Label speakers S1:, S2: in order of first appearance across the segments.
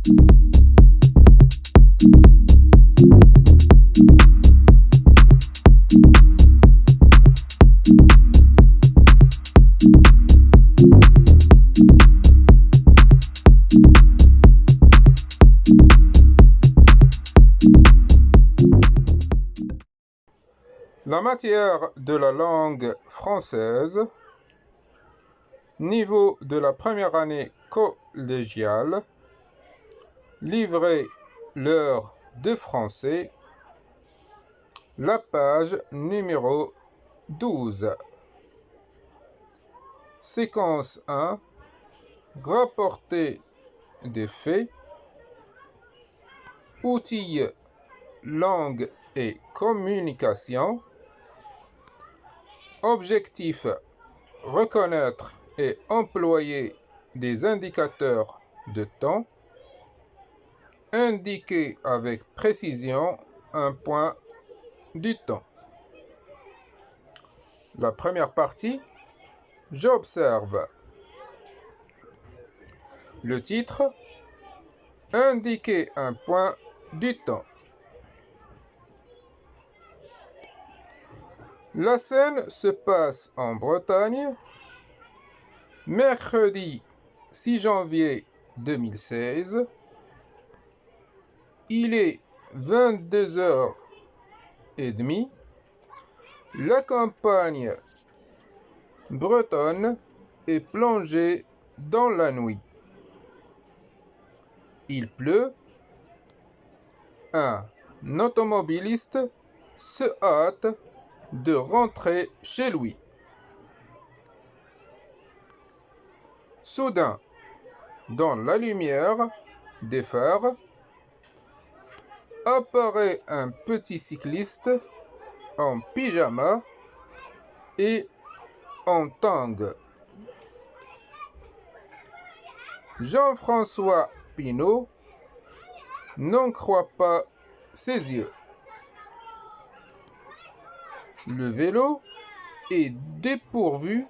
S1: La matière de la langue française, niveau de la première année collégiale, livret l'heure de français, la page numéro 12. Séquence 1, rapporter des faits, outils langue et communication, objectif reconnaître et employer des indicateurs de temps, indiquer avec précision un point du temps. La première partie, j'observe. Le titre, indiquer un point du temps. La scène se passe en Bretagne, mercredi 6 janvier 2016. Il est 22h30. La campagne bretonne est plongée dans la nuit. Il pleut. Un automobiliste se hâte de rentrer chez lui. Soudain, dans la lumière des phares, apparaît un petit cycliste en pyjama et en tang. Jean-François Pinault n'en croit pas ses yeux. Le vélo est dépourvu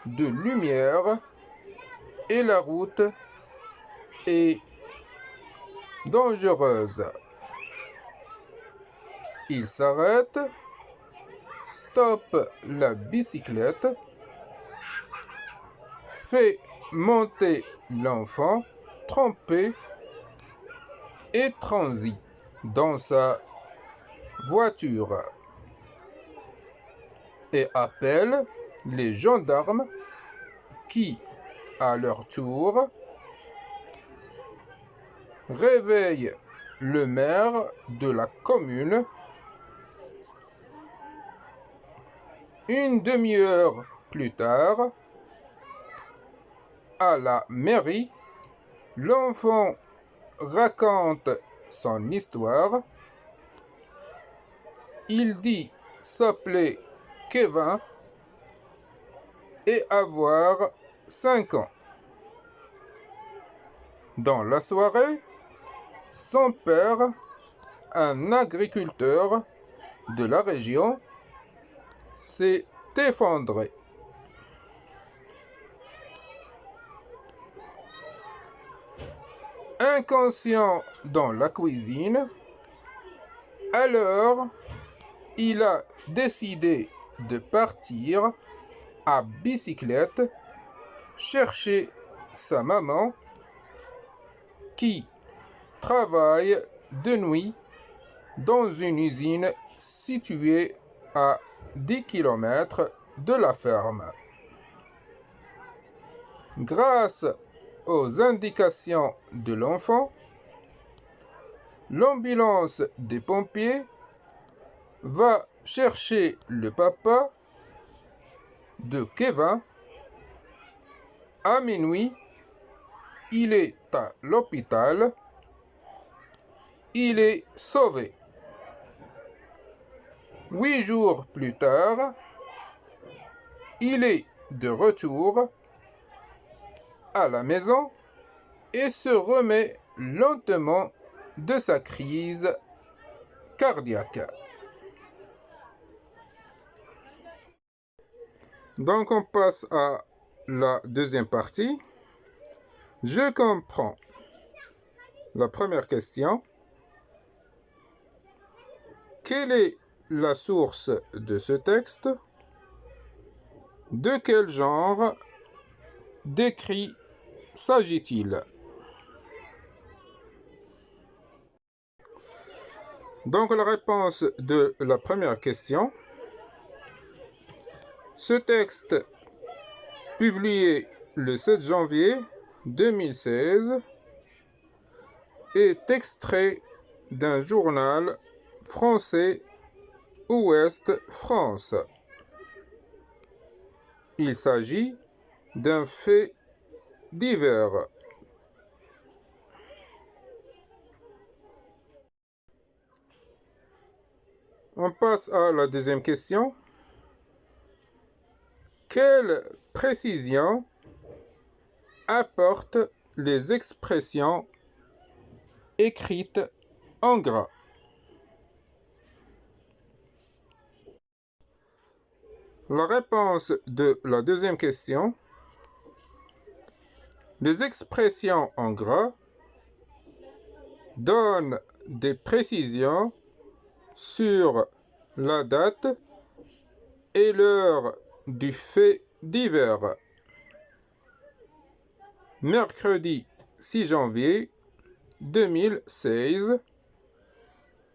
S1: de lumière et la route est dangereuse. Il s'arrête, stoppe la bicyclette, fait monter l'enfant trempé et transit dans sa voiture et appelle les gendarmes qui, à leur tour, réveillent le maire de la commune. Une demi-heure plus tard, à la mairie, l'enfant raconte son histoire. Il dit s'appeler Kevin et avoir 5 ans. Dans la soirée, son père, un agriculteur de la région, s'est effondré. Inconscient dans la cuisine, alors il a décidé de partir à bicyclette chercher sa maman qui travaille de nuit dans une usine située à 10 km de la ferme. Grâce aux indications de l'enfant, l'ambulance des pompiers va chercher le papa de Kevin. À minuit, il est à l'hôpital. Il est sauvé. 8 jours plus tard, il est de retour à la maison et se remet lentement de sa crise cardiaque. Donc on passe à la deuxième partie. Je comprends. La première question. Quelle est la source de ce texte? De quel genre d'écrit s'agit-il? Donc la réponse de la première question. Ce texte, publié le 7 janvier 2016, est extrait d'un journal français Ouest France. Il s'agit d'un fait divers. On passe à la deuxième question. Quelle précision apportent les expressions écrites en gras? La réponse de la deuxième question. Les expressions en gras donnent des précisions sur la date et l'heure du fait divers. Mercredi 6 janvier 2016,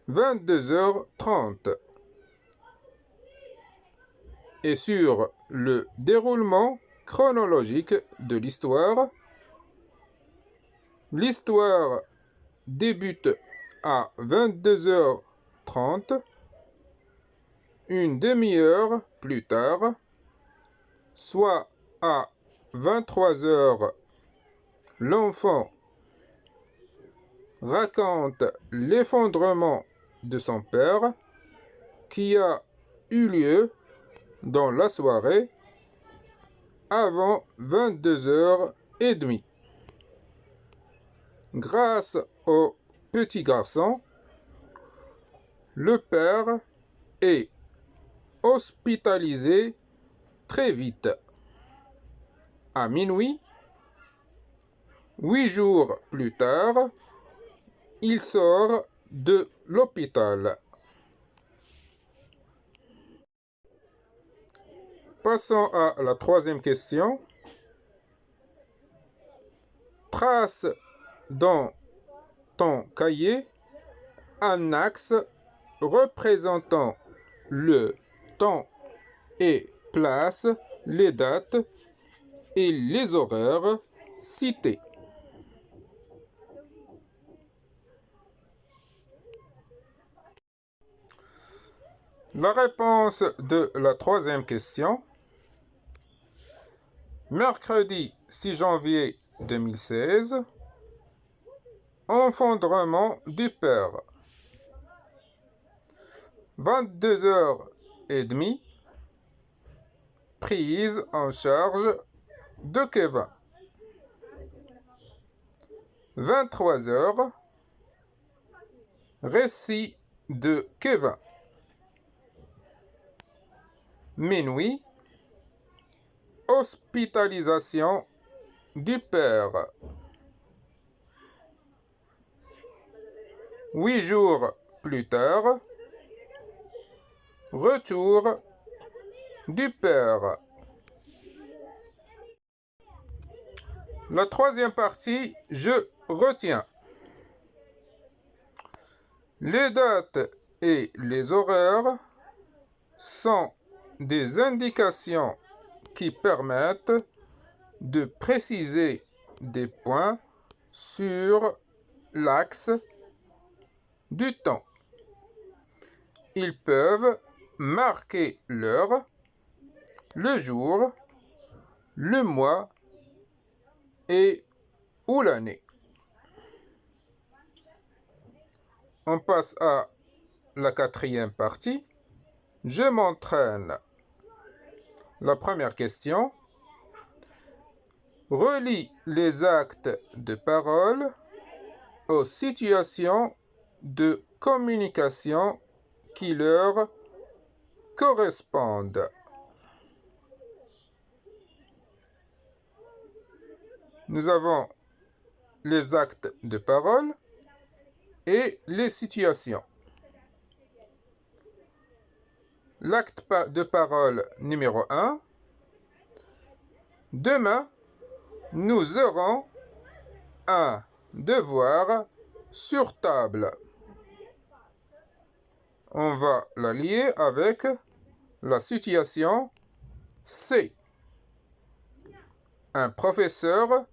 S1: 22h30. Et sur le déroulement chronologique de l'histoire, l'histoire débute à 22h30, une demi-heure plus tard, soit à 23h, l'enfant raconte l'effondrement de son père qui a eu lieu dans la soirée avant 22h30. Grâce au petit garçon, le père est hospitalisé très vite. À minuit, 8 jours plus tard, il sort de l'hôpital. Passons à la troisième question. Trace dans ton cahier un axe représentant le temps et place les dates et les horaires cités. La réponse de la troisième question. Mercredi 6 janvier 2016, effondrement du père. 22h30, prise en charge de Kevin. 23h, récit de Kevin. Minuit, hospitalisation du père. 8 jours plus tard, retour du père. La troisième partie, je retiens. Les dates et les horaires sont des indications qui permettent de préciser des points sur l'axe du temps. Ils peuvent marquer l'heure, le jour, le mois et ou l'année. On passe à la quatrième partie. Je m'entraîne. La première question. Relie les actes de parole aux situations de communication qui leur correspondent. Nous avons les actes de parole et les situations. L'acte de parole numéro 1. Demain, nous aurons un devoir sur table. On va la lier avec la situation C. Un professeur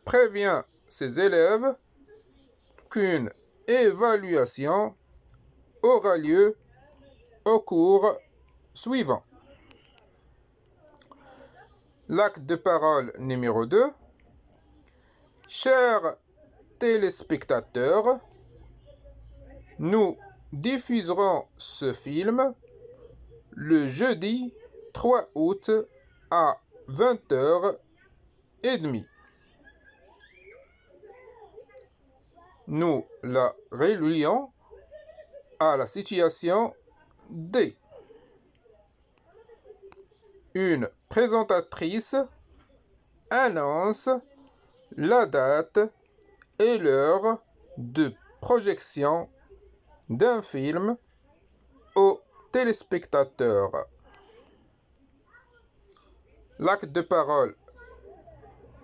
S1: prévient ses élèves qu'une évaluation aura lieu au cours suivant. L'acte de parole numéro 2. Chers téléspectateurs, nous diffuserons ce film le jeudi 3 août à 20h30. Nous la relions à la situation D. Une présentatrice annonce la date et l'heure de projection d'un film aux téléspectateurs. L'acte de parole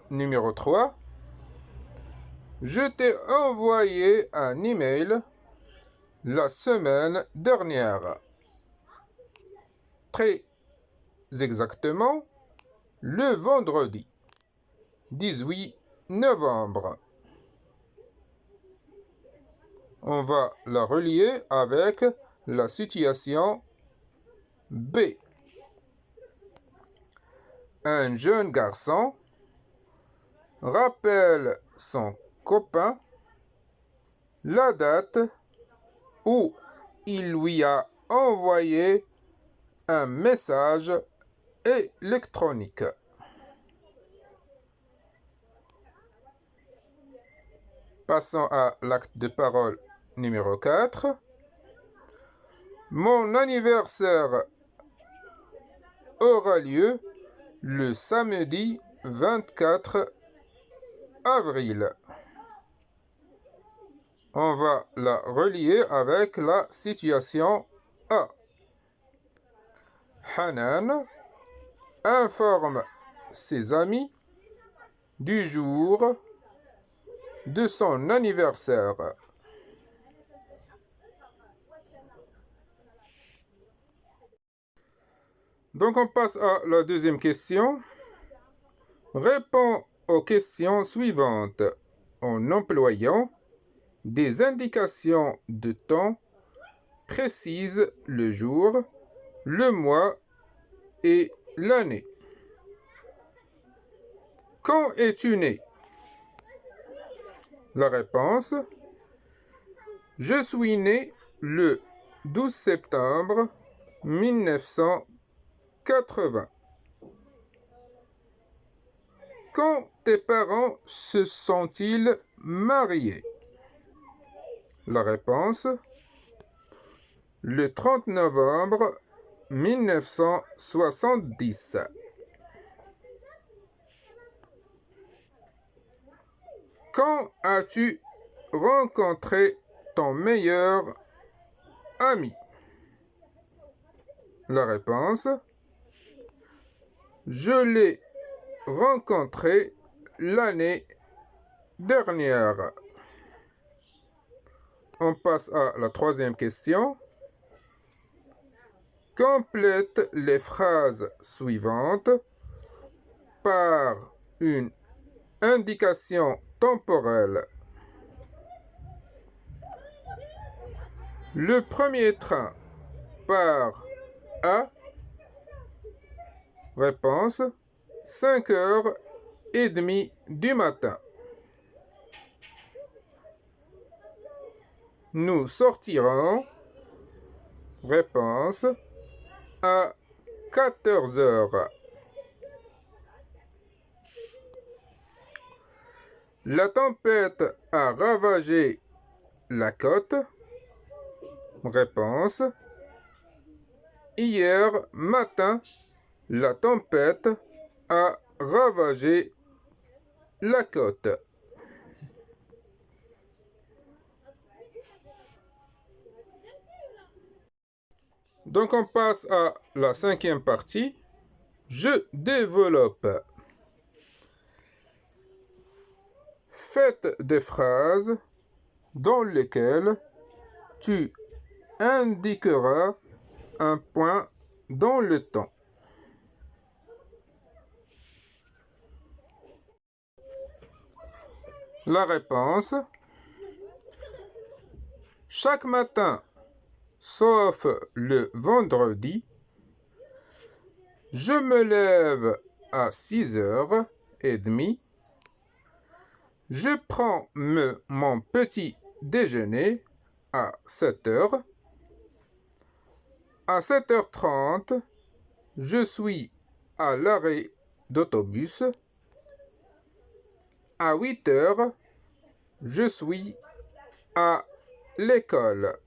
S1: numéro 3. Je t'ai envoyé un email la semaine dernière. Très exactement, le vendredi 18 novembre. On va la relier avec la situation B. Un jeune garçon rappelle son copain la date où il lui a envoyé un message électronique. Passons à l'acte de parole numéro 4. Mon anniversaire aura lieu le samedi 24 avril. On va la relier avec la situation A. Hanan informe ses amis du jour de son anniversaire. Donc on passe à la deuxième question. Réponds aux questions suivantes en employant des indications de temps précisent le jour, le mois et l'année. Quand es-tu né? La réponse: je suis né le 12 septembre 1980. Quand tes parents se sont-ils mariés? La réponse: le 30 novembre 1970. Quand as-tu rencontré ton meilleur ami? La réponse: je l'ai rencontré l'année dernière. On passe à la troisième question. Complète les phrases suivantes par une indication temporelle. Le premier train part à... Réponse: 5h30 du matin. Nous sortirons... Réponse: à 14h. La tempête a ravagé la côte. Réponse: hier matin, la tempête a ravagé la côte. Donc on passe à la cinquième partie. Je développe. Faites des phrases dans lesquelles tu indiqueras un point dans le temps. La réponse: chaque matin, sauf le vendredi, je me lève à 6h30. Je prends mon petit déjeuner à 7h. À 7h30, je suis à l'arrêt d'autobus. À 8h, je suis à l'école.